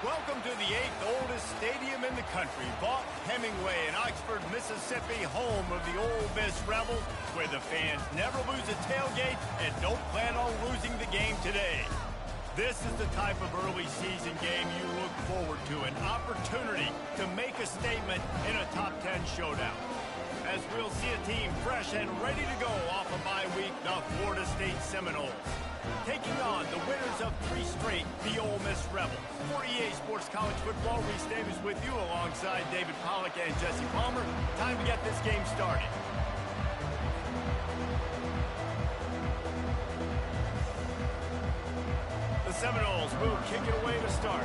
Welcome to the 8th oldest stadium in the country, Vaught Hemingway in Oxford, Mississippi, home of the Ole Miss Rebels, where the fans never lose a tailgate and don't plan on losing the game today. This is the type of early season game you look forward to, an opportunity to make a statement in a top 10 showdown. As we'll see a team fresh and ready to go off a bye week, the Florida State Seminoles. Taking on the winners of 3 straight, the Ole Miss Rebels. For EA Sports College Football, Reese Davis with you alongside David Pollack and Jesse Palmer. Time to get this game started. The Seminoles will kick it away to start.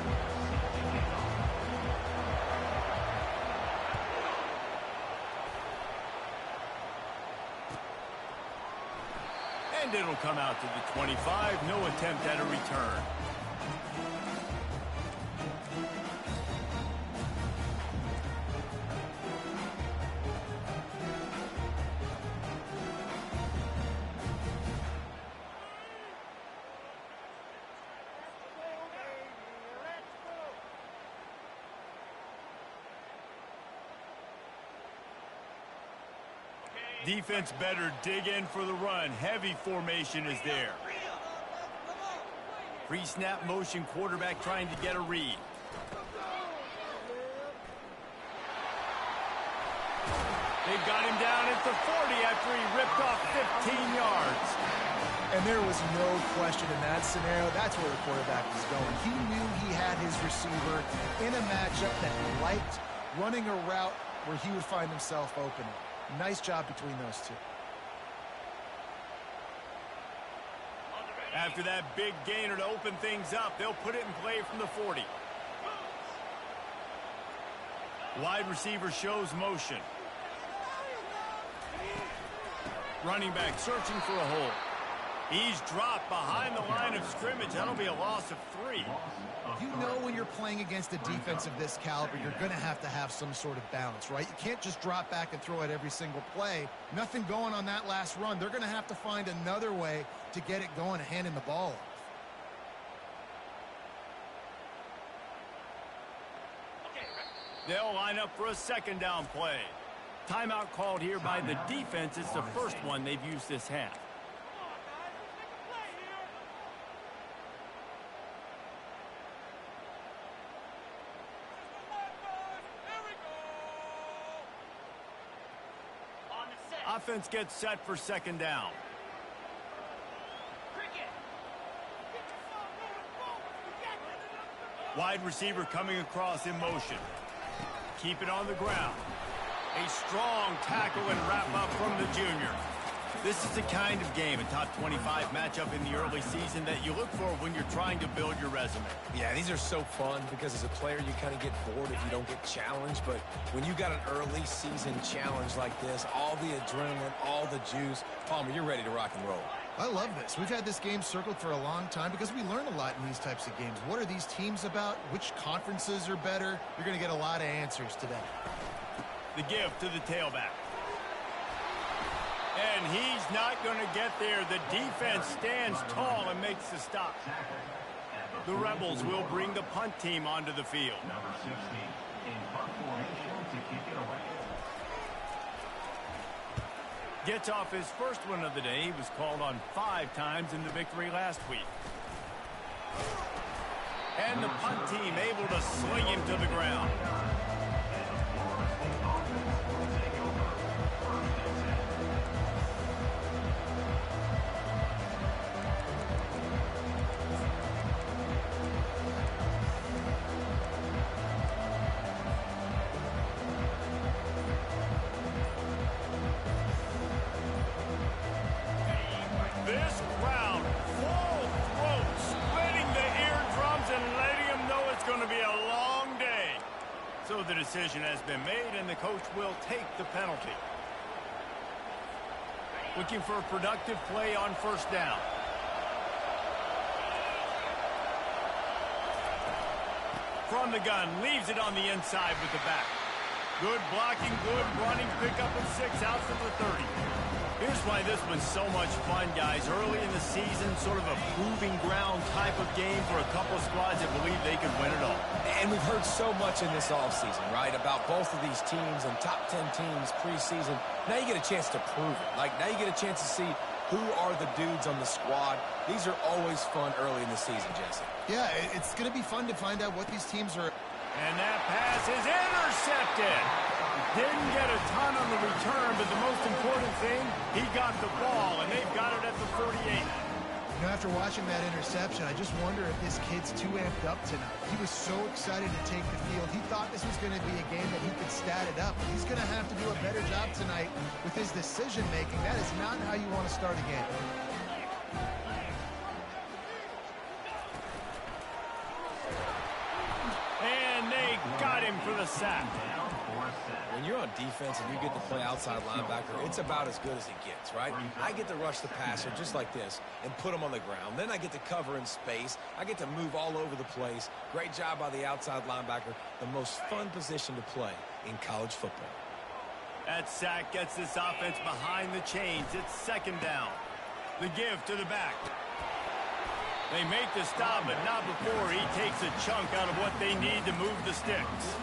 And it'll come out to the 25. No attempt at a return. Defense better dig in for the run. Heavy formation is there. Pre-snap motion, quarterback trying to get a read. They've got him down at the 40 after he ripped off 15 yards. And there was no question in that scenario. That's where the quarterback was going. He knew he had his receiver in a matchup that he liked, running a route where he would find himself open. Nice job between those two. After that big gainer to open things up, they'll put it in play from the 40. Wide receiver shows motion. Running back searching for a hole. He's dropped behind the line of scrimmage. That'll be a loss of 3. You know when you're playing against a defense of this caliber, you're going to have some sort of balance, right? You can't just drop back and throw it every single play. Nothing going on that last run. They're going to have to find another way to get it going and handing the ball off. They'll line up for a second down play. Timeout called here by the defense. It's the first one they've used this half. Offense gets set for second down. Wide receiver coming across in motion. Keep it on the ground. A strong tackle and wrap up from the junior. This is the kind of game, a top 25 matchup in the early season that you look for when you're trying to build your resume. Yeah, these are so fun because as a player you kind of get bored if you don't get challenged, but when you got an early season challenge like this, all the adrenaline, all the juice, Palmer, you're ready to rock and roll. I love this. We've had this game circled for a long time because we learn a lot in these types of games. What are these teams about? Which conferences are better? You're going to get a lot of answers today. The give to the tailback. And he's not going to get there. The defense stands tall and makes the stop. The Rebels will bring the punt team onto the field. Number 16 in punt formation to kick it away. Gets off his first one of the day. He was called on 5 times in the victory last week. And the punt team able to sling him to the ground. This crowd, full throat, splitting the eardrums and letting them know it's going to be a long day. So the decision has been made, and the coach will take the penalty. Looking for a productive play on first down. From the gun, leaves it on the inside with the back. Good blocking, good running, pick up of 6 out to the 30. Here's why this was so much fun, guys. Early in the season, sort of a proving ground type of game for a couple squads that believe they could win it all. And we've heard so much in this offseason, right, about both of these teams and top 10 teams preseason. Now you get a chance to prove it. Like, now you get a chance to see who are the dudes on the squad. These are always fun early in the season, Jesse. Yeah, it's going to be fun to find out what these teams are. And that pass is intercepted. Didn't get a ton on the return, but the most important thing, he got the ball, and they've got it at the 38. You know, after watching that interception, I just wonder if this kid's too amped up tonight. He was so excited to take the field. He thought this was going to be a game that he could stat it up. He's going to have to do a better job tonight with his decision-making. That is not how you want to start a game. And they got him for the sack. When you're on defense and you get to play outside linebacker, it's about as good as it gets, right? I get to rush the passer just like this and put him on the ground. Then I get to cover in space. I get to move all over the place. Great job by the outside linebacker. The most fun position to play in college football. That sack gets this offense behind the chains. It's second down. The give to the back. They make the stop, but not before he takes a chunk out of what they need to move the sticks.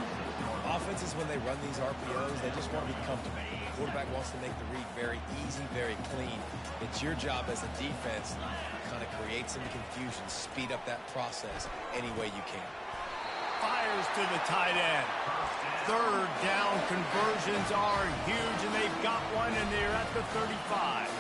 Offenses, when they run these RPOs, they just want to be comfortable. The quarterback wants to make the read very easy, very clean. It's your job as a defense to kind of create some confusion, speed up that process any way you can. Fires to the tight end. Third down conversions are huge, and they've got one, and they're at the 35.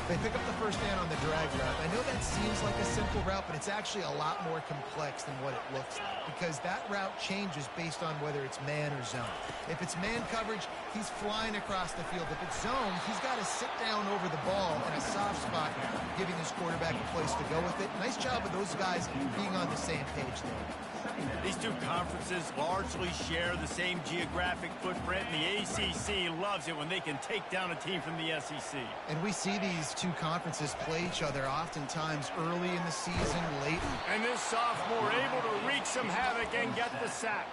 They pick up the first down on the drag route. I know that seems like a simple route, but it's actually a lot more complex than what it looks like because that route changes based on whether it's man or zone. If it's man coverage, he's flying across the field. If it's zone, he's got to sit down over the ball in a soft spot, giving his quarterback a place to go with it. Nice job of those guys being on the same page there. These two conferences largely share the same geographic footprint, and the ACC loves it when they can take down a team from the SEC. And we see these two conferences play each other oftentimes early in the season, late. And this sophomore able to wreak some havoc and get the sack.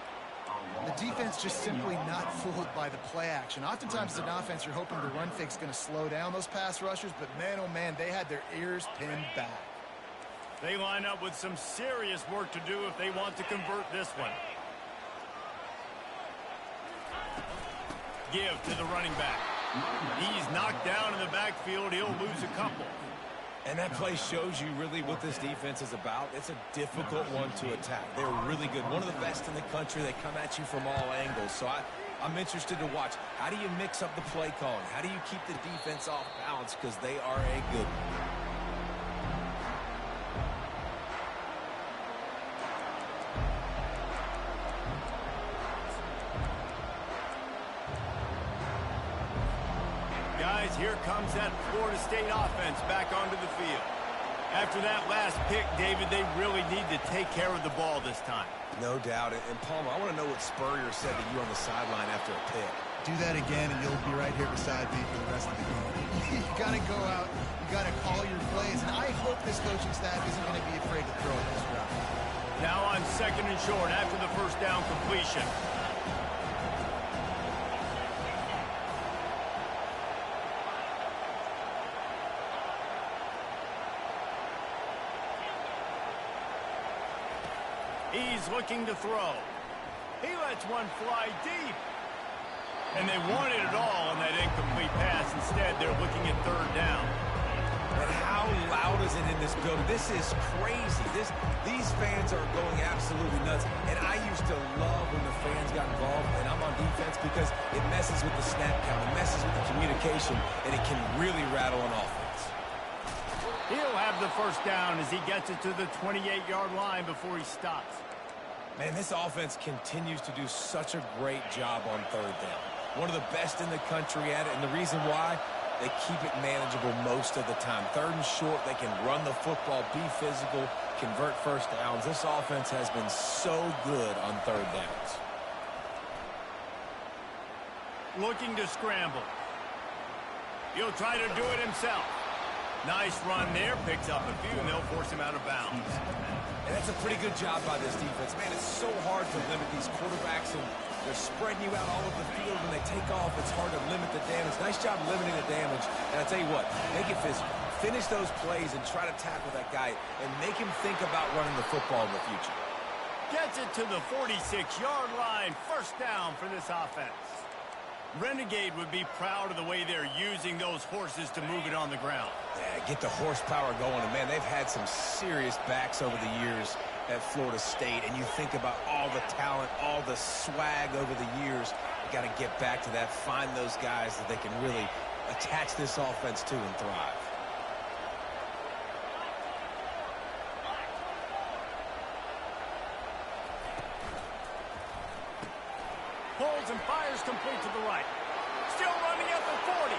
The defense just simply not fooled by the play action. Oftentimes as an offense, you're hoping the run fake's going to slow down those pass rushers, but man, oh man, they had their ears pinned back. They line up with some serious work to do if they want to convert this one. Give to the running back. He's knocked down in the backfield. He'll lose a couple. And that play shows you really what this defense is about. It's a difficult one to attack. They're really good. One of the best in the country. They come at you from all angles. So I'm interested to watch. How do you mix up the play calling? How do you keep the defense off balance? Because they are a good one. Guys, here comes that Florida State offense back onto the field. After that last pick, David, they really need to take care of the ball this time. No doubt. And Palmer, I want to know what Spurrier said to you on the sideline after a pick. Do that again, and you'll be right here beside me for the rest of the game. You got to go out. You got to call your plays. And I hope this coaching staff isn't going to be afraid to throw this route. Now on second and short after the first down completion. He's looking to throw. He lets one fly deep. And they wanted it all on that incomplete pass. Instead, they're looking at third down. And how loud is it in this building? This is crazy. These fans are going absolutely nuts. And I used to love when the fans got involved, and I'm on defense because it messes with the snap count. It messes with the communication, and it can really rattle an offense. He'll have the first down as he gets it to the 28-yard line before he stops. Man, this offense continues to do such a great job on third down. One of the best in the country at it, and the reason why, they keep it manageable most of the time. Third and short, they can run the football, be physical, convert first downs. This offense has been so good on third downs. Looking to scramble. He'll try to do it himself. Nice run there, picks up a few, and they'll force him out of bounds. And that's a pretty good job by this defense. Man, it's so hard to limit these quarterbacks, and They're spreading you out all over the field. When they take off, it's hard to limit the damage. Nice job limiting the damage. And I tell you what, make it physical. Finish those plays and try to tackle that guy and make him think about running the football in the future. Gets it to the 46-yard line. First down for this offense. Renegade would be proud of the way they're using those horses to move it on the ground. Yeah, get the horsepower going. And, man, they've had some serious backs over the years at Florida State. And you think about all the talent, all the swag over the years. You got to get back to that, find those guys that they can really attach this offense to and thrive. Pulls and fires complete to the right. Still running at the 40.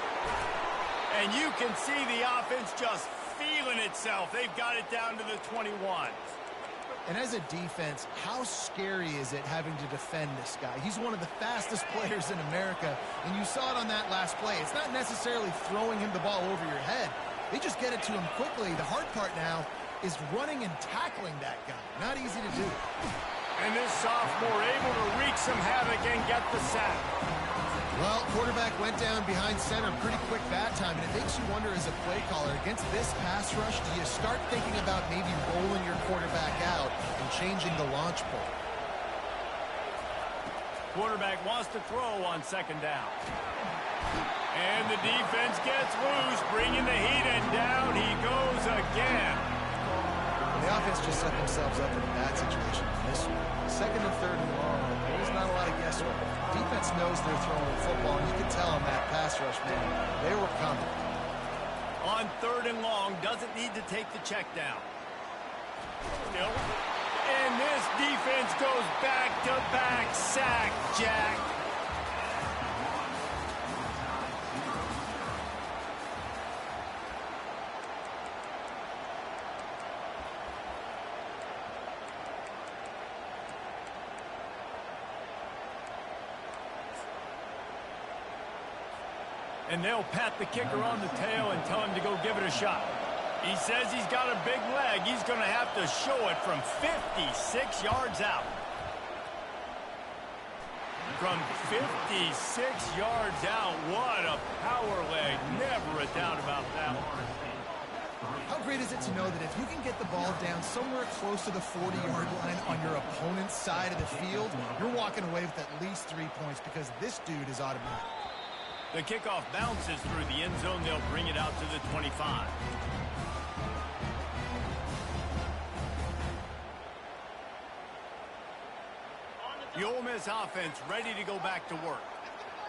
And you can see the offense just feeling itself. They've got it down to the 21. And as a defense, how scary is it having to defend this guy? He's one of the fastest players in America, and you saw it on that last play. It's not necessarily throwing him the ball over your head. They just get it to him quickly. The hard part now is running and tackling that guy. Not easy to do. And this sophomore able to wreak some havoc and get the sack. Well, quarterback went down behind center pretty quick that time, and it makes you wonder as a play caller, against this pass rush, do you start thinking about maybe rolling your quarterback out and changing the launch point? Quarterback wants to throw on second down. And the defense gets loose, bringing the heat, and down he goes again. The offense just set themselves up in a bad situation in this one. Second and third and long, there's not a lot of guesswork. Defense knows they're throwing the football, and you can tell on that pass rush, man, they were coming. On third and long, doesn't need to take the check down. Still. And this defense goes back-to-back sack, Jack. And they'll pat the kicker on the tail and tell him to go give it a shot. He says he's got a big leg. He's going to have to show it from 56 yards out. From 56 yards out, what a power leg. Never a doubt about that one. How great is it to know that if you can get the ball down somewhere close to the 40-yard line on your opponent's side of the field, you're walking away with at least 3 points because this dude is automatic. The kickoff bounces through the end zone. They'll bring it out to the 25. The Ole Miss offense ready to go back to work.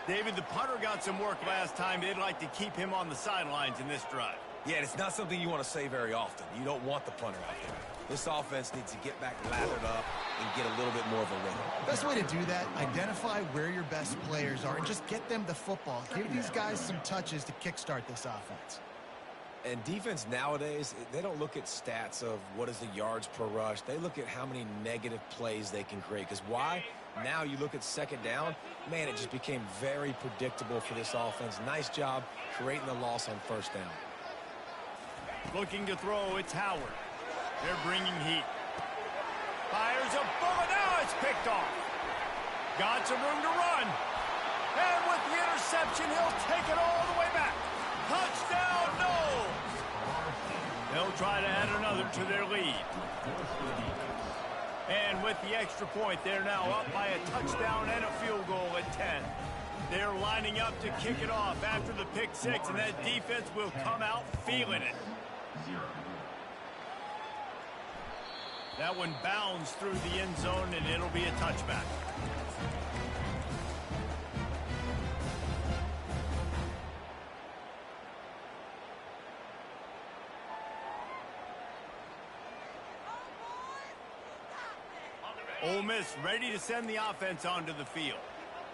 David, the punter got some work last time. They'd like to keep him on the sidelines in this drive. Yeah, it's not something you want to say very often. You don't want the punter out there. This offense needs to get back lathered up and get a little bit more of a rhythm. Best way to do that, identify where your best players are and just get them the football. Give these guys some touches to kickstart this offense. And defense nowadays, they don't look at stats of what is the yards per rush. They look at how many negative plays they can create. Because why? Now you look at second down, man, it just became very predictable for this offense. Nice job creating the loss on first down. Looking to throw, it's Howard. They're bringing heat. Fires a bullet. Now it's picked off. Got some room to run. And with the interception, he'll take it all the way back. Touchdown, no! They'll try to add another to their lead. And with the extra point, they're now up by a touchdown and a field goal at 10. They're lining up to kick it off after the pick six, and that defense will come out feeling it. That one bounds through the end zone, and it'll be a touchback. Ole Miss ready to send the offense onto the field.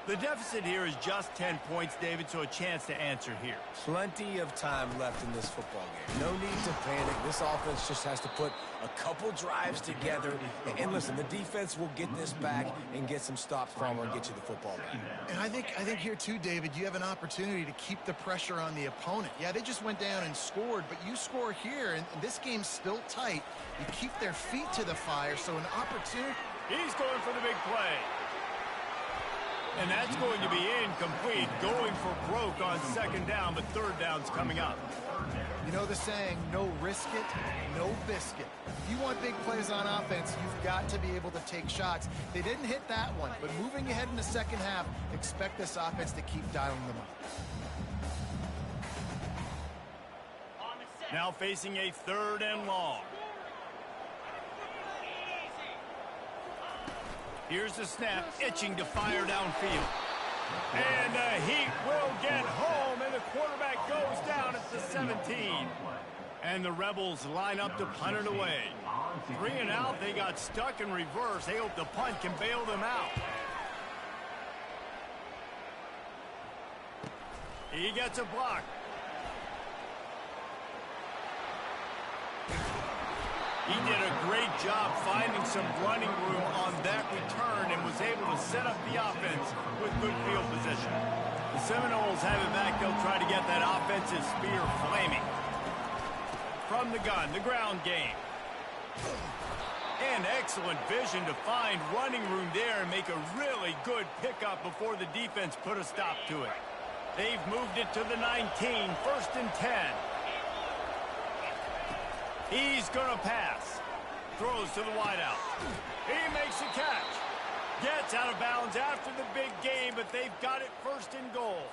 The deficit here is just 10 points, David, so a chance to answer here. Plenty of time left in this football game. No need to panic. This offense just has to put a couple drives together. And listen, the defense will get this back and get some stops from her and get you the football back. And I think here too, David, you have an opportunity to keep the pressure on the opponent. Yeah, they just went down and scored, but you score here, and this game's still tight. You keep their feet to the fire, so an opportunity. He's going for the big play. And that's going to be incomplete, going for broke on second down, but third down's coming up. You know the saying, no risk it, no biscuit. If you want big plays on offense, you've got to be able to take shots. They didn't hit that one, but moving ahead in the second half, expect this offense to keep dialing them up. Now facing a third and long. Here's the snap, itching to fire downfield. And the Heat will get home, and the quarterback goes down at the 17. And the Rebels line up to punt it away. 3 and out, they got stuck in reverse. They hope the punt can bail them out. He gets a block. He did a great job finding some running room on that return and was able to set up the offense with good field position. The Seminoles have it back. They'll try to get that offensive spear flaming. From the gun, the ground game. And excellent vision to find running room there and make a really good pickup before the defense put a stop to it. They've moved it to the 19, 1st and 10. He's going to pass. Throws to the wideout. He makes the catch. Gets out of bounds after the big game, but they've got it 1st and goal.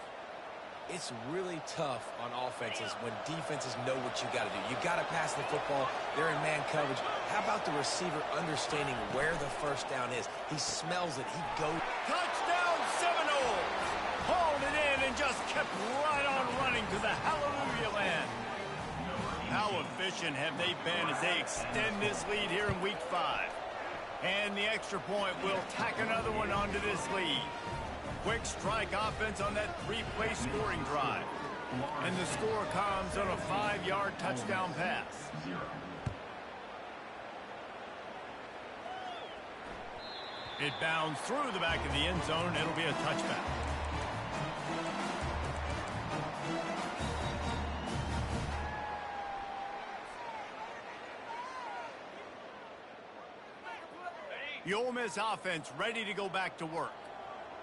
It's really tough on offenses when defenses know what you got to do. You got to pass the football. They're in man coverage. How about the receiver understanding where the first down is? He smells it. He goes. Touchdown Seminoles! Hauled it in and just kept right on running to the hallelujah land. How efficient have they been as they extend this lead here in Week 5? And the extra point will tack another one onto this lead. Quick strike offense on that 3-play scoring drive. And the score comes on a 5-yard touchdown pass. It bounds through the back of the end zone. It'll be a touchback. The Ole Miss offense ready to go back to work.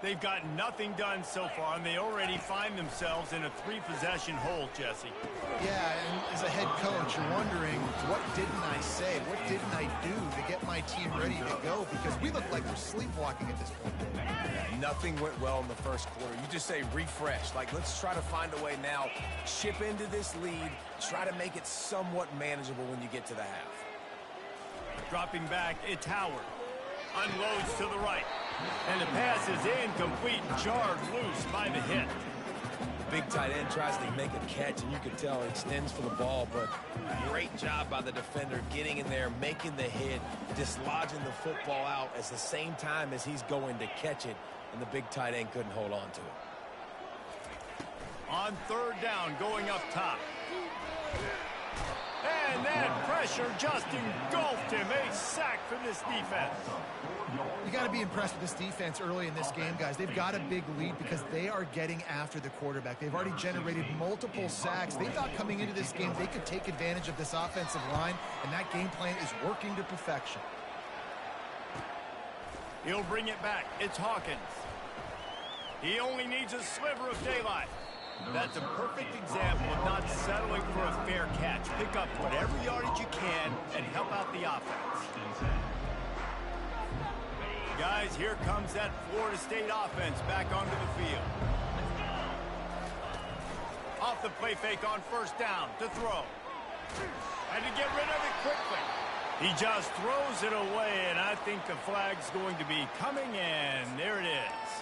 They've got nothing done so far, and they already find themselves in a 3-possession hole, Jesse. Yeah, and as a head coach, you're wondering, what didn't I say? What didn't I do to get my team ready to go? Because we look like we're sleepwalking at this point. Nothing went well in the first quarter. You just say refresh. Like, let's try to find a way now. Chip into this lead. Try to make it somewhat manageable when you get to the half. Dropping back, it's Howard. Unloads to the right. And the pass is incomplete, jarred loose by the hit. The big tight end tries to make a catch, and you can tell he extends for the ball, but great job by the defender getting in there, making the hit, dislodging the football out at the same time as he's going to catch it, and the big tight end couldn't hold on to it. On 3rd down, going up top. And that pressure just engulfed him. A sack for this defense. You got to be impressed with this defense early in this game, guys. They've got a big lead because they are getting after the quarterback. They've already generated multiple sacks. They thought coming into this game they could take advantage of this offensive line, and that game plan is working to perfection. He'll bring it back. It's Hawkins. He only needs a sliver of daylight. That's a perfect example of not settling for a fair catch. Pick up whatever yardage you can and help out the offense. Guys, here comes that Florida State offense back onto the field. Off the play fake on 1st down to throw. And to get rid of it quickly. He just throws it away, and I think the flag's going to be coming in. There it is.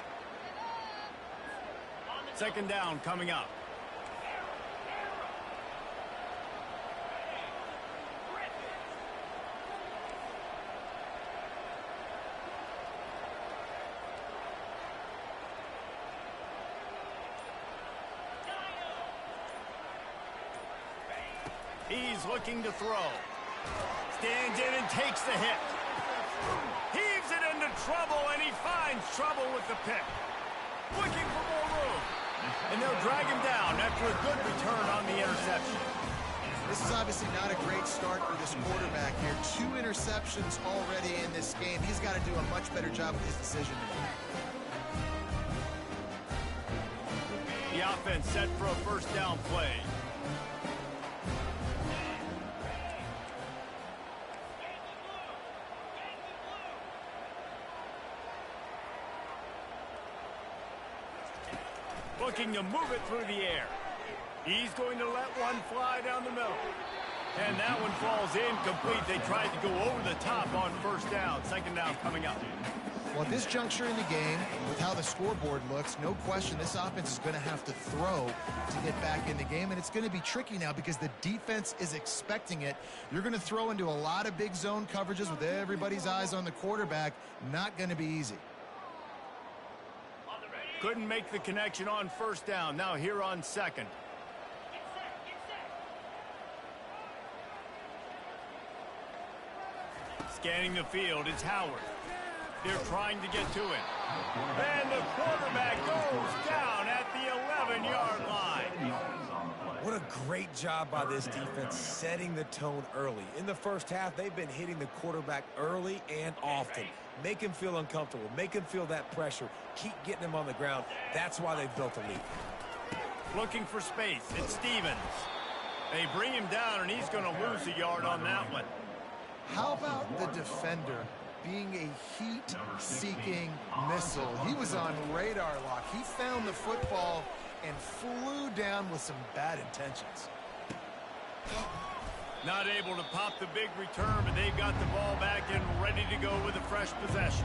2nd down coming up. He's looking to throw. Stands in and takes the hit. Heaves it into trouble, and he finds trouble with the pick. Looking for more room. And they'll drag him down after a good return on the interception. This is obviously not a great start for this quarterback here. 2 interceptions already in this game. He's got to do a much better job with his decision making. offense set for a first down play. Looking to move it through the air. He's going to let one fly down the middle. And that one falls incomplete. They tried to go over the top on first down. Second down coming up. Well, at this juncture in the game, with how the scoreboard looks, no question this offense is going to have to throw to get back in the game. And it's going to be tricky now because the defense is expecting it. You're going to throw into a lot of big zone coverages with everybody's eyes on the quarterback. Not going to be easy. Couldn't make the connection on first down. Now here on second. Scanning the field, it's Howard. They're trying to get to it. And the quarterback goes down at the 11-yard line. What a great job by this defense setting the tone early. In the first half, they've been hitting the quarterback early and often. Make him feel uncomfortable. Make him feel that pressure. Keep getting him on the ground. That's why they've built a lead. Looking for space. It's Stevens. They bring him down, and he's going to lose a yard on that one. How about the defender being a heat-seeking missile? He was on radar lock. He found the football and flew down with some bad intentions. Not able to pop the big return, but they've got the ball back and ready to go with a fresh possession.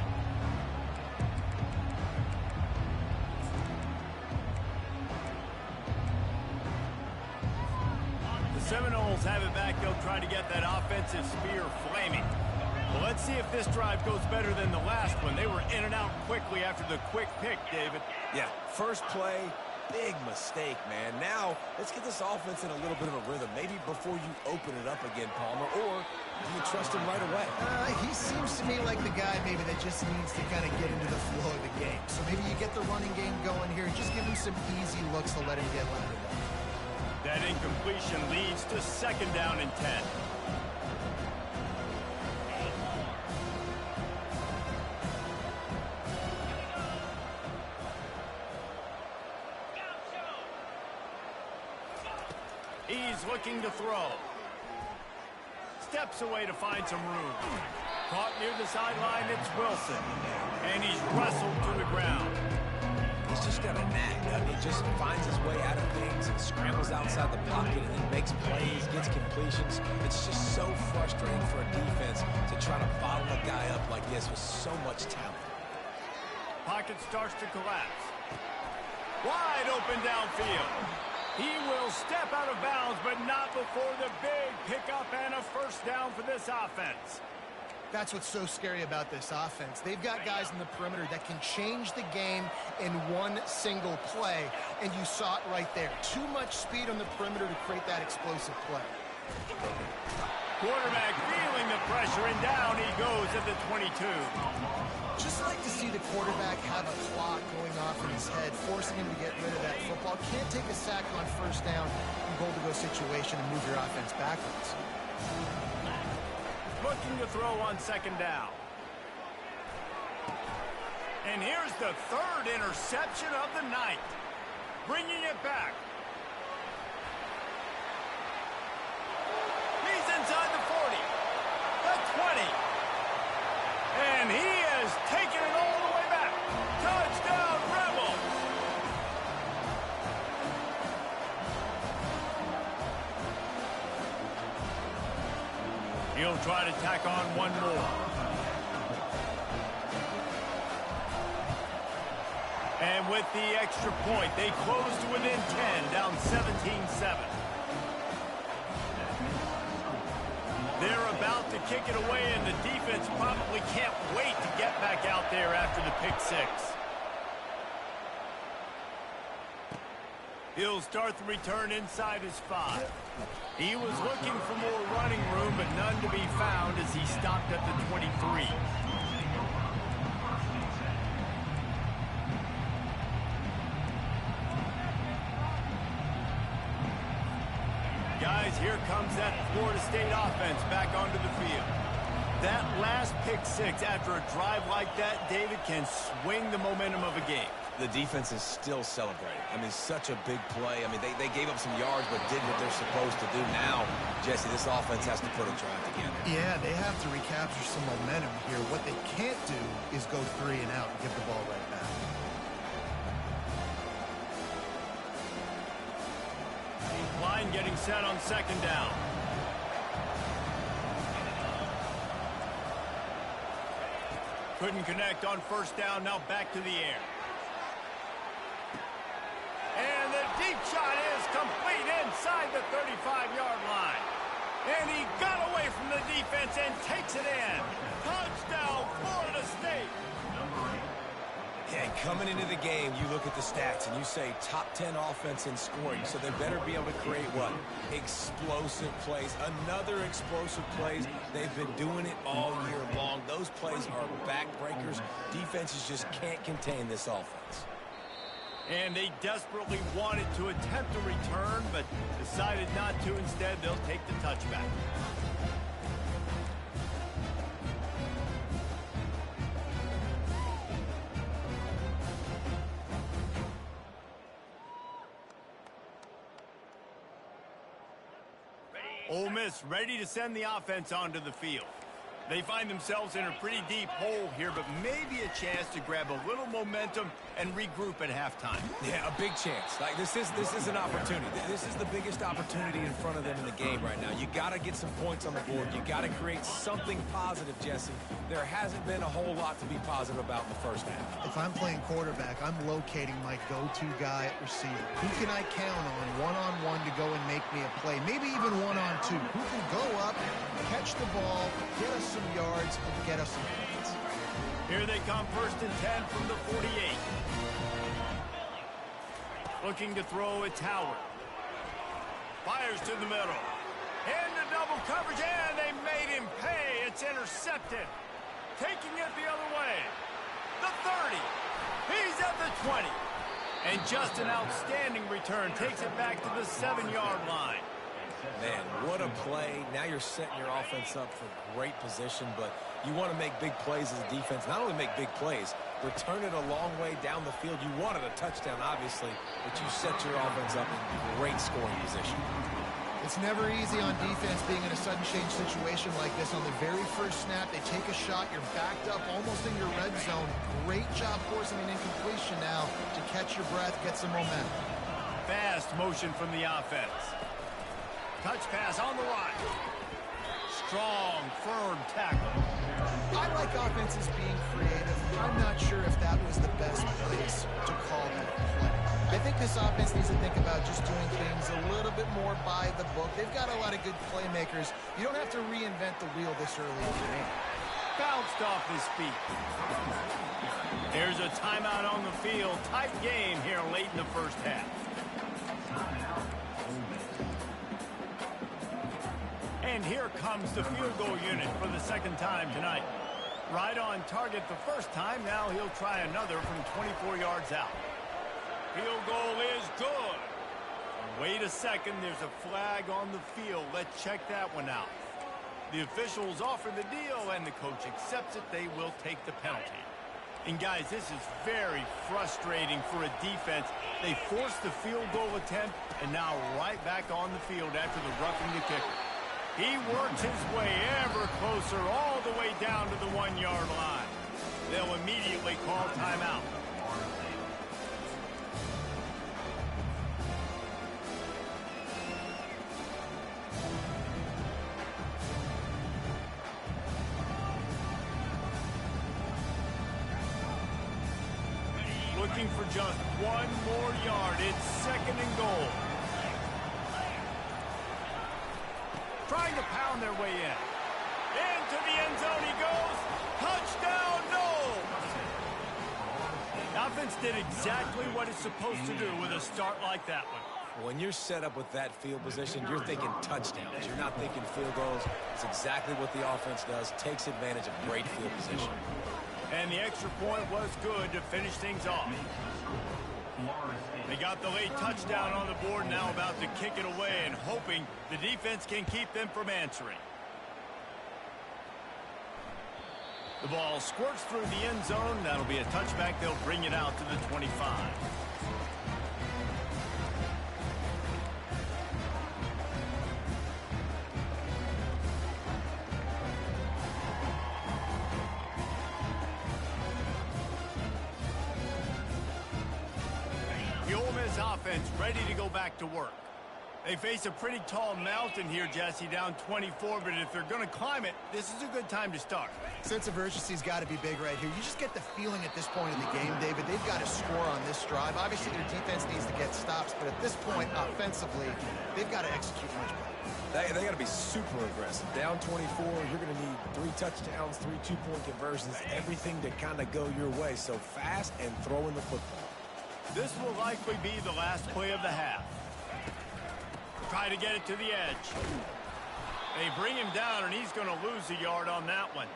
The Seminoles have it back. They'll try to get that offensive spear flaming. Well, let's see if this drive goes better than the last one. They were in and out quickly after the quick pick, David. Yeah, first play, big mistake, man. Now, let's get this offense in a little bit of a rhythm. Maybe before you open it up again, Palmer, or do you trust him right away? He seems to me like the guy maybe that just needs to kind of get into the flow of the game. So maybe you get the running game going here. Just give him some easy looks to let him get louder. That incompletion leads to second down and 10. He's looking to throw. Steps away to find some room. Caught near the sideline, it's Wilson. And he's wrestled to the ground. He's just got a knack. I mean, he just finds his way out of things and scrambles outside the pocket and then makes plays, gets completions. It's just so frustrating for a defense to try to bottle a guy up like this with so much talent. Pocket starts to collapse. Wide open downfield. He will step out of bounds, but not before the big pickup and a first down for this offense. That's what's so scary about this offense. They've got guys in the perimeter that can change the game in one single play, and you saw it right there. Too much speed on the perimeter to create that explosive play. Quarterback feeling the pressure, and down he goes at the 22. Just like to see the quarterback have a clock going off in his head, forcing him to get rid of that football. Can't take a sack on first down in goal-to-go situation and move your offense backwards. Looking to throw on second down. And here's the third interception of the night. Bringing it back. He's inside the 40. The 20. And he has taken it all the way back. Touchdown, Rebels. He'll try to tack on one more. And with the extra point, they close to within 10, down 17-7. They're about to kick it away, and the defense probably can't wait to get back out there after the pick six. He'll start the return inside his 5. He was looking for more running room, but none to be found as he stopped at the 23. Guys, here comes that Florida State offense back onto the field. That last pick six after a drive like that, David, can swing the momentum of a game. The defense is still celebrating. I mean, such a big play. I mean, they gave up some yards but did what they're supposed to do. Now, Jesse, this offense has to put a drive together. Yeah, they have to recapture some momentum here. What they can't do is go 3 and out and give the ball right back. Line getting set on second down. Couldn't connect on first down. Now back to the air. And the deep shot is complete inside the 35-yard line. And he got away from the defense and takes it in. Touchdown, Florida State. And coming into the game, you look at the stats and you say top 10 offense in scoring, so they better be able to create what? Explosive plays. Another explosive plays. They've been doing it all year long. Those plays are backbreakers. Defenses just can't contain this offense. And they desperately wanted to attempt a return, but decided not to. Instead, they'll take the touchback. Ole Miss ready to send the offense onto the field. They find themselves in a pretty deep hole here, but maybe a chance to grab a little momentum and regroup at halftime. Yeah, a big chance. Like this is an opportunity. This is the biggest opportunity in front of them in the game right now. You got to get some points on the board. You got to create something positive, Jesse. There hasn't been a whole lot to be positive about in the first half. If I'm playing quarterback, I'm locating my go-to guy at receiver. Who can I count on one-on-one to go and make me a play? Maybe even one-on-two. Who can go up, catch the ball, get us some yards, and get us some points. Here they come, 1st and 10 from the 48. Looking to throw, it's Howard. Fires to the middle. Into double coverage, and they made him pay. It's intercepted. Taking it the other way. The 30. He's at the 20. And just an outstanding return. Takes it back to the 7-yard line. Man, what a play. Now you're setting your offense up for great position, but you want to make big plays as a defense. Not only make big plays, return it a long way down the field. You wanted a touchdown, obviously, but you set your offense up in great scoring position. It's never easy on defense being in a sudden change situation like this. On the very first snap, they take a shot. You're backed up almost in your red zone. Great job forcing an incompletion now to catch your breath, get some momentum. Fast motion from the offense. Touch pass on the right. Strong, firm tackle. I like offenses being creative. I'm not sure if that was the best place to call that play. I think this offense needs to think about just doing things a little bit more by the book. They've got a lot of good playmakers. You don't have to reinvent the wheel this early in the game. Bounced off his feet. Here's a timeout on the field. Tight game here late in the first half. And here comes the field goal unit for the second time tonight. Right on target the first time. Now he'll try another from 24 yards out. Field goal is good. Wait a second. There's a flag on the field. Let's check that one out. The officials offer the deal, and the coach accepts it. They will take the penalty. And, guys, this is very frustrating for a defense. They forced the field goal attempt, and now right back on the field after the roughing the kicker. He works his way ever closer all the way down to the 1-yard line. They'll immediately call timeout. Looking for just one more yard. It's 2nd and goal. Trying to pound their way in. Into the end zone he goes. Touchdown, no! The offense did exactly what it's supposed to do with a start like that one. When you're set up with that field position, you're thinking touchdowns. You're not thinking field goals. It's exactly what the offense does. Takes advantage of great field position. And the extra point was good to finish things off. They got the late touchdown on the board, now about to kick it away and hoping the defense can keep them from answering. The ball squirts through the end zone. That'll be a touchback. They'll bring it out to the 25. The Ole Miss offense ready to go back to work. They face a pretty tall mountain here, Jesse, down 24, but if they're going to climb it, this is a good time to start. Sense of urgency's got to be big right here. You just get the feeling at this point in the game, David, they've got to score on this drive. Obviously, their defense needs to get stops, but at this point, offensively, they've got to execute much better. They got to be super aggressive. Down 24, you're going to need 3 touchdowns, 3 two-point conversions, everything to kind of go your way. So fast and throwing the football. This will likely be the last play of the half. Try to get it to the edge. They bring him down, and he's going to lose a yard on that one.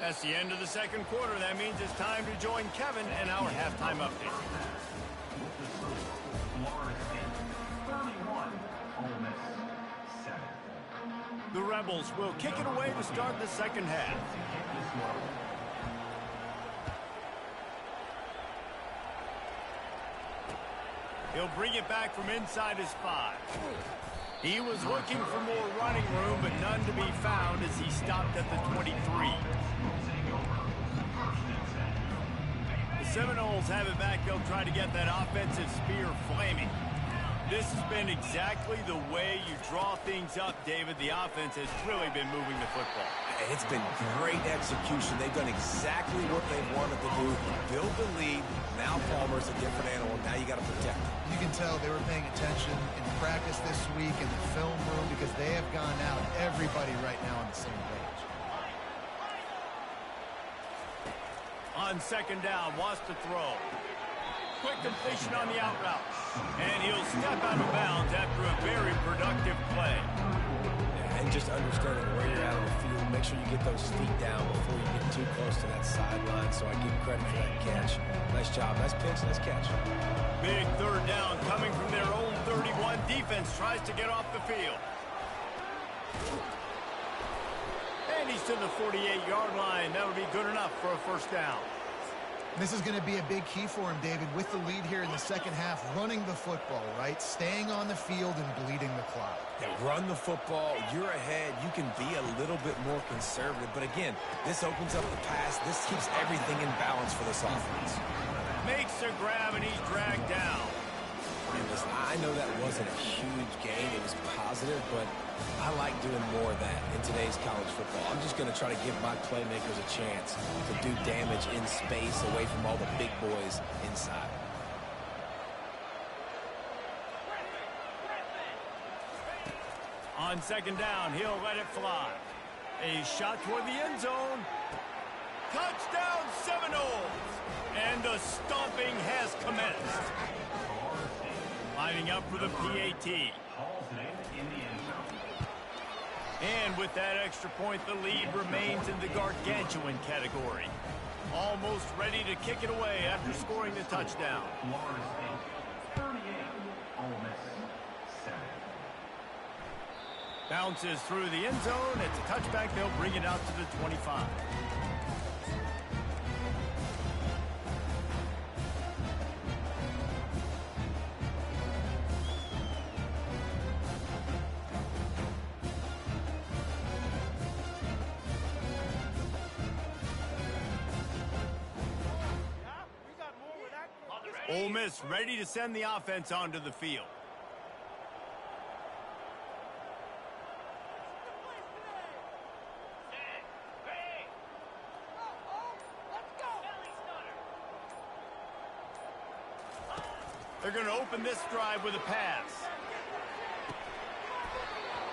That's the end of the second quarter. That means it's time to join Kevin and our halftime update. The Rebels will kick it away to start the second half. He'll bring it back from inside his 5. He was looking for more running room, but none to be found as he stopped at the 23. The Seminoles have it back. They'll try to get that offensive spear flaming. This has been exactly the way you draw things up, David. The offense has really been moving the football. And it's been great execution. They've done exactly what they wanted to do. Build the lead. Now Palmer's a different animal. Now you got to protect him. You can tell they were paying attention in practice this week in the film room because they have gone out, everybody right now on the same page. On second down, wants to throw. Quick completion on the out route. And he'll step out of bounds after a very productive play. And just understanding where you're at on the field. Make sure you get those feet down before you get too close to that sideline. So I give you credit for that catch. Nice job. Nice pitch. Nice catch. Big third down coming from their own 31. Defense tries to get off the field. And he's to the 48-yard line. That would be good enough for a first down. This is going to be a big key for him, David, with the lead here in the second half, running the football, right? Staying on the field and bleeding the clock. Yeah, run the football. You're ahead. You can be a little bit more conservative. But again, this opens up the pass. This keeps everything in balance for this offense. Makes a grab, and he's dragged down. And listen, I know that wasn't a huge gain. It was positive, but I like doing more of that in today's college football. I'm just going to try to give my playmakers a chance to do damage in space away from all the big boys inside. On second down, he'll let it fly. A shot toward the end zone. Touchdown, Seminoles! And the stomping has commenced. Lining up for the PAT. And with that extra point, the lead remains in the gargantuan category. Almost ready to kick it away after scoring the touchdown. Bounces through the end zone. It's a touchback. They'll bring it out to the 25. Ole Miss ready to send the offense onto the field. They're going to open this drive with a pass.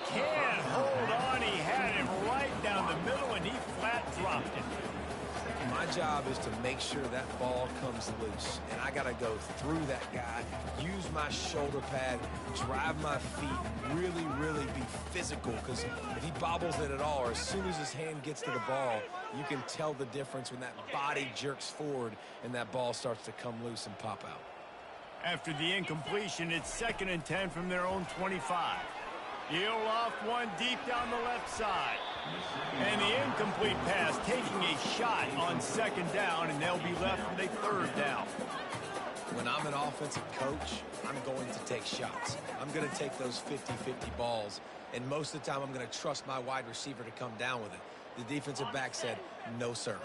Can't hold on. He had it right down the middle, and he flat dropped it. My job is to make sure that ball comes loose, and I got to go through that guy, use my shoulder pad, drive my feet, really, really be physical, because if he bobbles it at all, or as soon as his hand gets to the ball, you can tell the difference when that body jerks forward and that ball starts to come loose and pop out. After the incompletion, it's 2nd and 10 from their own 25. He'll loft one deep down the left side. And the incomplete pass taking a shot on second down, and they'll be left with a third down. When I'm an offensive coach, I'm going to take shots. I'm going to take those 50-50 balls, and most of the time I'm going to trust my wide receiver to come down with it. The defensive back said, no, sir.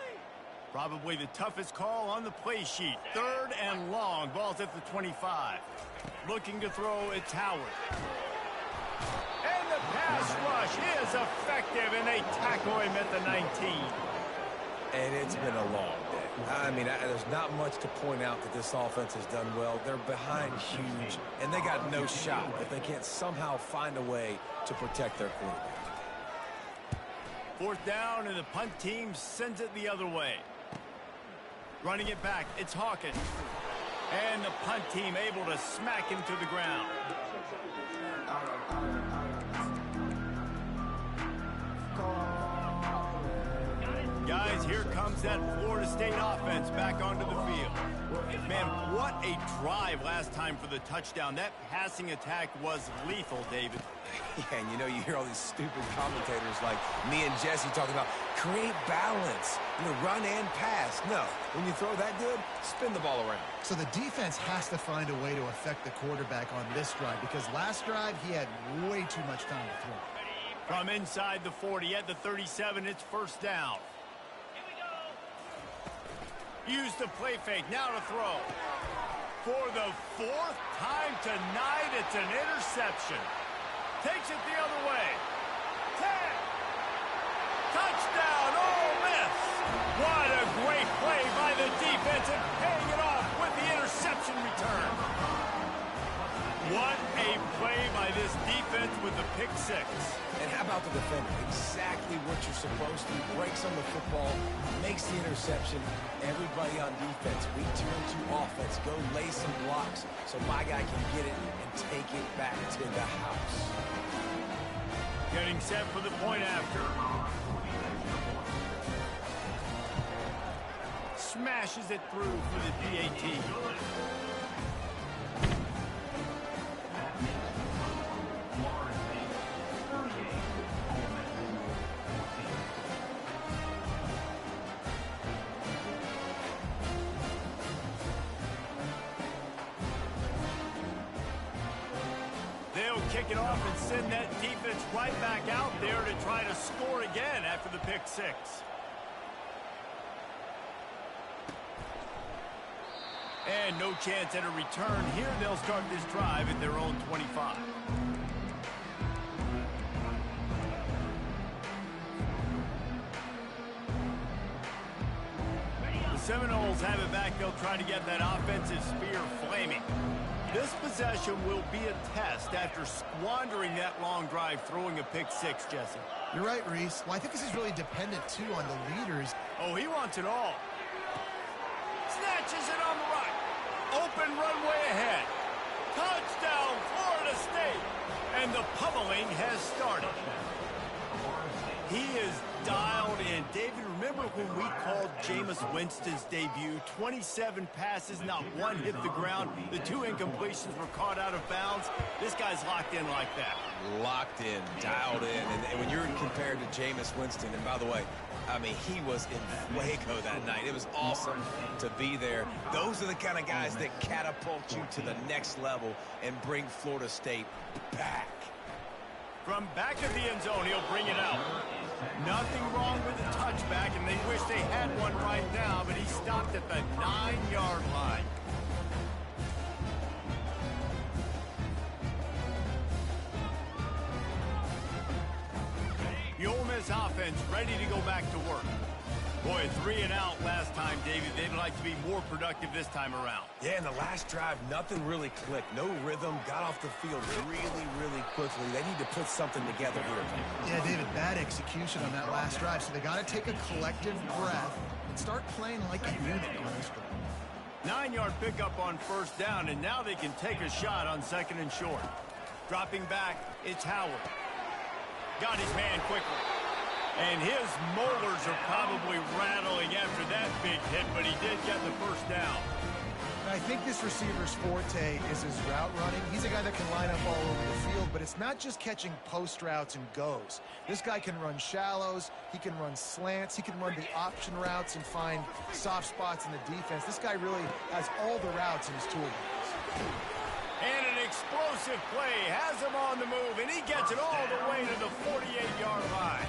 Probably the toughest call on the play sheet. Third and long. Ball's at the 25. Looking to throw, it's Howard. And the pass rush is effective, and they tackle him at the 19. And it's been a long day. I mean, there's not much to point out that this offense has done well. They're behind huge, and they got no shot if they can't somehow find a way to protect their quarterback. Fourth down, and the punt team sends it the other way. Running it back, it's Hawkins. And the punt team able to smack him to the ground. Guys, here comes that Florida State offense back onto the field. Man, what a drive last time for the touchdown. That passing attack was lethal, David. Yeah, and you know, you hear all these stupid commentators like me and Jesse talking about create balance, run and pass. No, when you throw that good, spin the ball around. So the defense has to find a way to affect the quarterback on this drive, because last drive he had way too much time to throw. From inside the 40 at the 37, it's first down. Use the play fake, now to throw. For the fourth time tonight, it's an interception. Takes it the other way. 10. Touchdown, Ole Miss. What a great play by the defense, and paying it off with the interception return. What a play by this defense with the pick six. And how about the defender? Exactly what you're supposed to. Breaks on the football, makes the interception. Everybody on defense, we turn to offense. Go lay some blocks so my guy can get it and take it back to the house. Getting set for the point after. Smashes it through for the PAT. Kick it off and send that defense right back out there to try to score again after the pick six. And no chance at a return here. They'll start this drive at their own 25. The Seminoles have it back. They'll try to get that offensive spear flaming. This possession will be a test after squandering that long drive, throwing a pick six, Jesse. You're right, Reese. Well, I think this is really dependent, too, on the leaders. Oh, he wants it all. Snatches it on the right. Open runway ahead. Touchdown, Florida State. And the pummeling has started. He is dialed in. David, remember when we called Jameis Winston's debut? 27 passes, not one hit the ground. The 2 incompletions were caught out of bounds. This guy's locked in like that. Locked in, dialed in. And when you're compared to Jameis Winston, and by the way, I mean, he was in fuego that night. It was awesome to be there. Those are the kind of guys that catapult you to the next level and bring Florida State back. From back of the end zone, he'll bring it out. Nothing wrong with the touchback, and they wish they had one right now, but he stopped at the 9-yard line. The Ole Miss offense ready to go back to work. Boy, 3 and out last time, David. They'd like to be more productive this time around. Yeah, in the last drive, nothing really clicked. No rhythm, got off the field really, really quickly. They need to put something together here. Yeah, David, bad execution on that last drive. So they got to take a collective breath and start playing like a unit on this drive. 9-yard pickup on first down, and now they can take a shot on second and short. Dropping back, it's Howard. Got his man quickly. And his molars are probably rattling after that big hit, but he did get the first down. And I think this receiver's forte is his route running. He's a guy that can line up all over the field, but it's not just catching post routes and goes. This guy can run shallows, he can run slants, he can run the option routes and find soft spots in the defense. This guy really has all the routes in his toolbox. And an explosive play has him on the move, and he gets it all the way to the 48-yard line.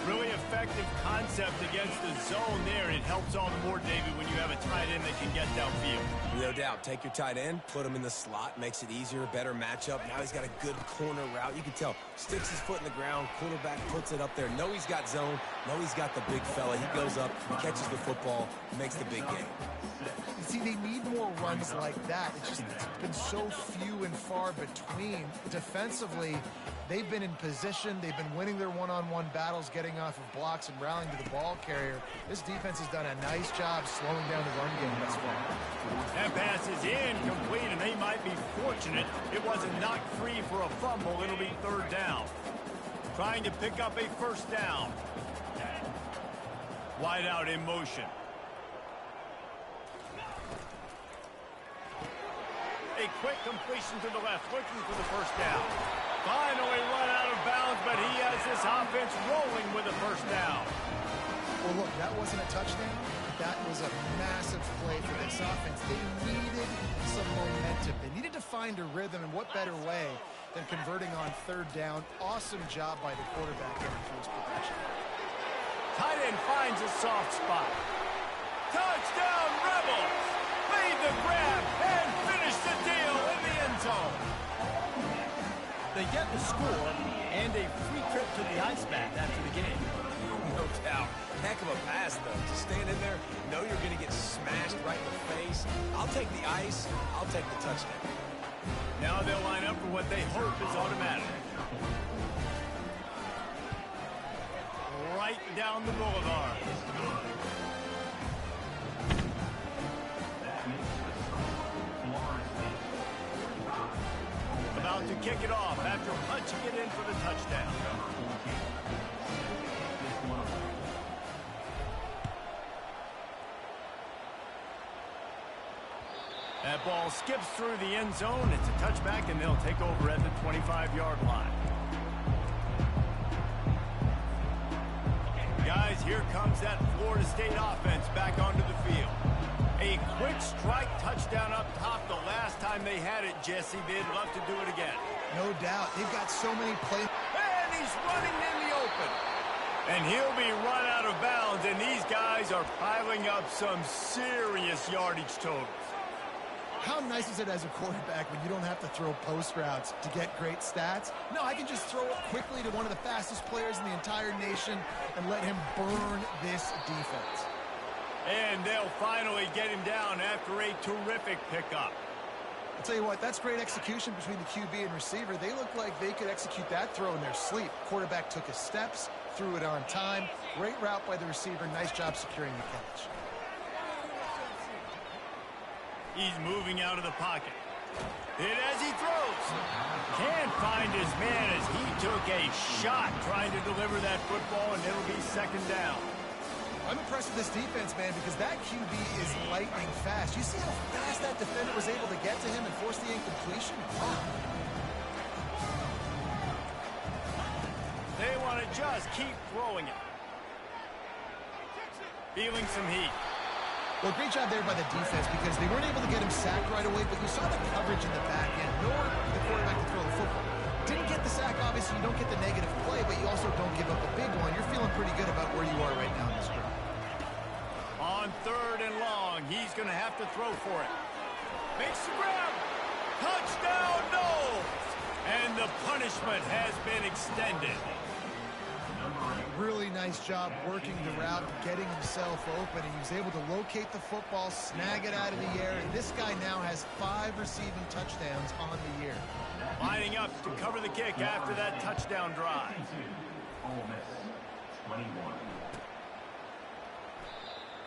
Really effective concept against the zone there. It helps all the more, David, when you have a tight end that can get downfield. No doubt. Take your tight end, put him in the slot, makes it easier, better matchup. Now he's got a good corner route. You can tell. Sticks his foot in the ground, quarterback puts it up there. Know he's got zone. Know he's got the big fella. He goes up, catches the football, makes the big game. See, they need more runs like that. It's been so few and far between. Defensively, they've been in position. They've been winning their one-on-one battles, getting off of blocks and rallying to the ball carrier. This defense has done a nice job slowing down the run game thus far. That pass is incomplete, and they might be fortunate it wasn't knocked free for a fumble. It'll be third down. Trying to pick up a first down. Wide out in motion. A quick completion to the left, looking for the first down. Finally run out of bounds, but he has this offense rolling with a first down. Well, look, that wasn't a touchdown. That was a massive play for this offense. They needed some momentum. They needed to find a rhythm, and what better way than converting on third down. Awesome job by the quarterback getting through his progression. Tight end finds a soft spot. Touchdown, Rebels! Made the grab and finished the deal in the end zone. They get the score and a free trip to the ice bath after the game. No doubt. Heck of a pass, though. To stand in there, know you're going to get smashed right in the face. I'll take the ice. I'll take the touchdown. Now they'll line up for what they hope is automatic. Right down the boulevard. About to kick it off after punching it in for the touchdown. That ball skips through the end zone. It's a touchback, and they'll take over at the 25-yard line. Guys, here comes that Florida State offense back onto the field. A quick strike touchdown up top the last time they had it, Jesse. They'd love to do it again. No doubt. They've got so many plays. And he's running in the open. And he'll be run out of bounds, and these guys are piling up some serious yardage totals. How nice is it as a quarterback when you don't have to throw post routes to get great stats? No, I can just throw it quickly to one of the fastest players in the entire nation and let him burn this defense. And they'll finally get him down after a terrific pickup. I'll tell you what, that's great execution between the QB and receiver. They look like they could execute that throw in their sleep. Quarterback took his steps, threw it on time. Great route by the receiver. Nice job securing the catch. He's moving out of the pocket. Hit as he throws. Can't find his man as he took a shot trying to deliver that football, and it'll be second down. I'm impressed with this defense, man, because that QB is lightning fast. You see how fast that defender was able to get to him and force the incompletion? Wow. They want to just keep throwing it. Feeling some heat. Well, great job there by the defense because they weren't able to get him sacked right away, but you saw the coverage in the back end. Nowhere for the quarterback to throw the football. Didn't get the sack, obviously. You don't get the negative play, but you also don't give up a big one. You're feeling pretty good about where you are right now in this drive. On third and long, he's going to have to throw for it. Makes the grab. Touchdown, Knowles! And the punishment has been extended. Really nice job working the route, getting himself open. He was able to locate the football, snag it out of the air, and this guy now has 5 receiving touchdowns on the year. Lining up to cover the kick after that touchdown drive.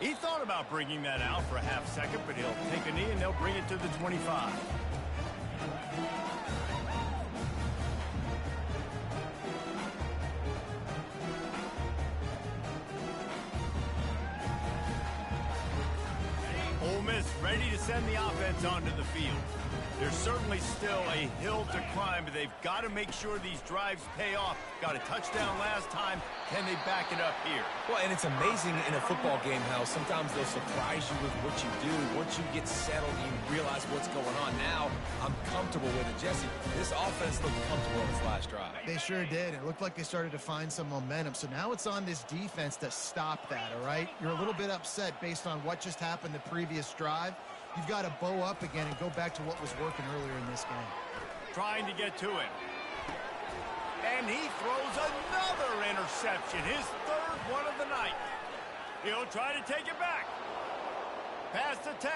He thought about bringing that out for a half second, but he'll take a knee and they'll bring it to the 25. Ole Miss Miss ready to send the offense onto the field. There's certainly still a hill to climb, but they've got to make sure these drives pay off. Got a touchdown last time. Can they back it up here? Well, and it's amazing in a football game how sometimes they'll surprise you with what you do. Once you get settled, you realize what's going on. Now, I'm comfortable with it. Jesse, this offense looked comfortable in this last drive. They sure did. It looked like they started to find some momentum. So now it's on this defense to stop that, all right? You're a little bit upset based on what just happened the previous drive. You've got to bow up again and go back to what was working earlier in this game. Trying to get to it. And he throws another interception, his third one of the night. He'll try to take it back. Past the 10.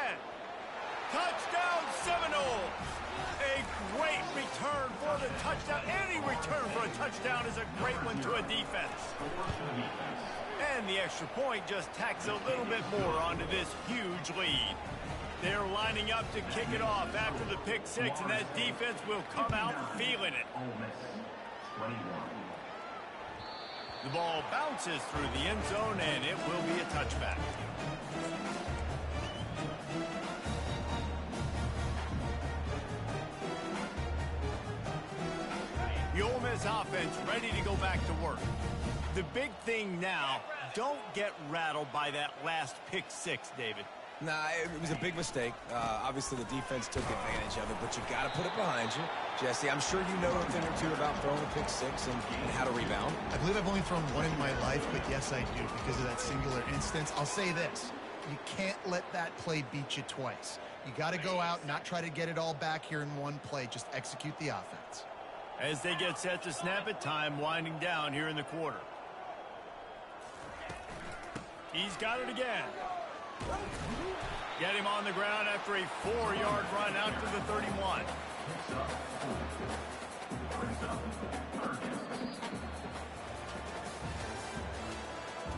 Touchdown Seminoles. A great return for the touchdown. Any return for a touchdown is a great one to a defense. And the extra point just tacks a little bit more onto this huge lead. They're lining up to kick it off after the pick six, and that defense will come out feeling it. The ball bounces through the end zone, and it will be a touchback. The Ole Miss offense ready to go back to work. The big thing now, don't get rattled by that last pick six, David. Nah, it was a big mistake. Obviously, the defense took advantage of it, but you got to put it behind you. Jesse, I'm sure you know a thing or two about throwing a pick six and how to rebound. I believe I've only thrown one in my life, but yes, I do because of that singular instance. I'll say this. You can't let that play beat you twice. You got to go out, not try to get it all back here in one play. Just execute the offense. As they get set to snap it, time winding down here in the quarter. He's got it again. Get him on the ground after a 4-yard run out to the 31.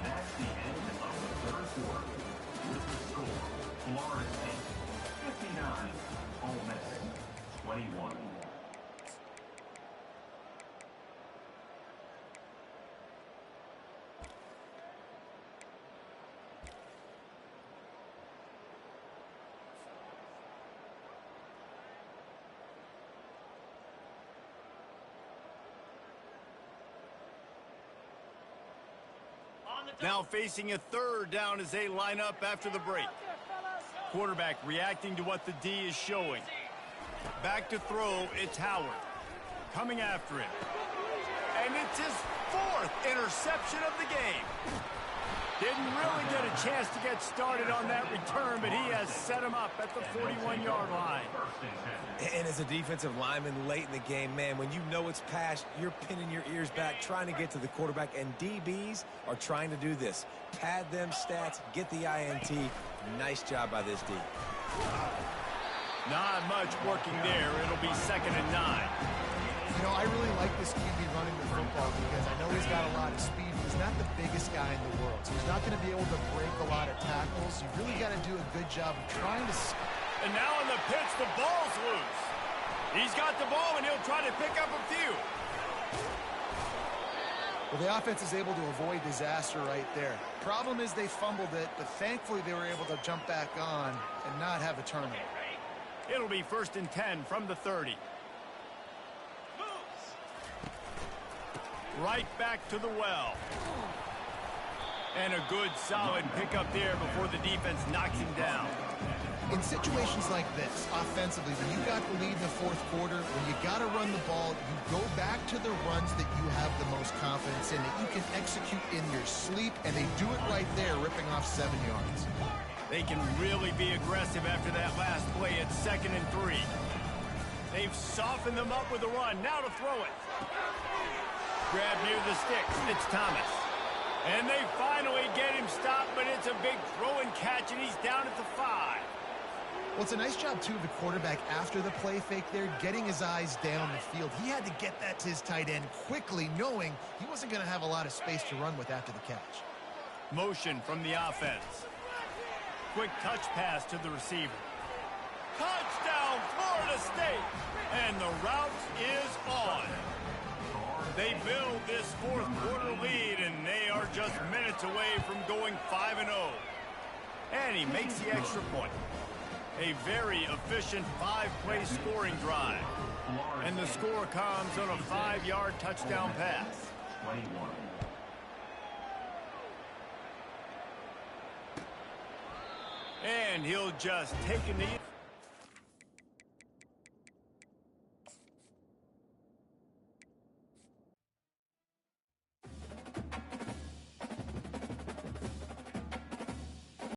That's the end of the third quarter. With the score, Florida State 59, Ole Miss 21. Now facing a third down as they line up after the break. Quarterback reacting to what the D is showing. Back to throw, it's Howard. Coming after him. And it's his fourth interception of the game. Didn't really get a chance to get started on that return, but he has set him up at the 41-yard line. And as a defensive lineman late in the game, man, when you know it's passed, you're pinning your ears back, trying to get to the quarterback, and DBs are trying to do this. Pad them stats, get the INT. Nice job by this D. Not much working there. It'll be 2nd and 9. You know, I really like this QB running the football because I know he's got a lot of speed. He's not the biggest guy in the world, so he's not going to be able to break a lot of tackles. You really got to do a good job of trying to... And now on the pitch, the ball's loose. He's got the ball, and he'll try to pick up a few. Well, the offense is able to avoid disaster right there. Problem is they fumbled it, but thankfully they were able to jump back on and not have a turnover. It'll be 1st and 10 from the 30. Right back to the well. And a good, solid pickup there before the defense knocks him down. In situations like this, offensively, when you got the lead in the fourth quarter, when you got to run the ball, you go back to the runs that you have the most confidence in, that you can execute in your sleep, and they do it right there, ripping off 7 yards. They can really be aggressive after that last play at 2nd and 3. They've softened them up with a run. Now to throw it. Grab near the sticks. It's Thomas. And they finally get him stopped, but it's a big throw and catch, and he's down at the 5. Well, it's a nice job, too, of the quarterback after the play fake there, getting his eyes down the field. He had to get that to his tight end quickly, knowing he wasn't going to have a lot of space to run with after the catch. Motion from the offense. Quick touch pass to the receiver. Touchdown, Florida State! And the route is on. They build this fourth quarter lead, and they are just minutes away from going 5-0. And he makes the extra point. A very efficient 5-play scoring drive. And the score comes on a 5-yard touchdown pass. 21. And he'll just take a knee.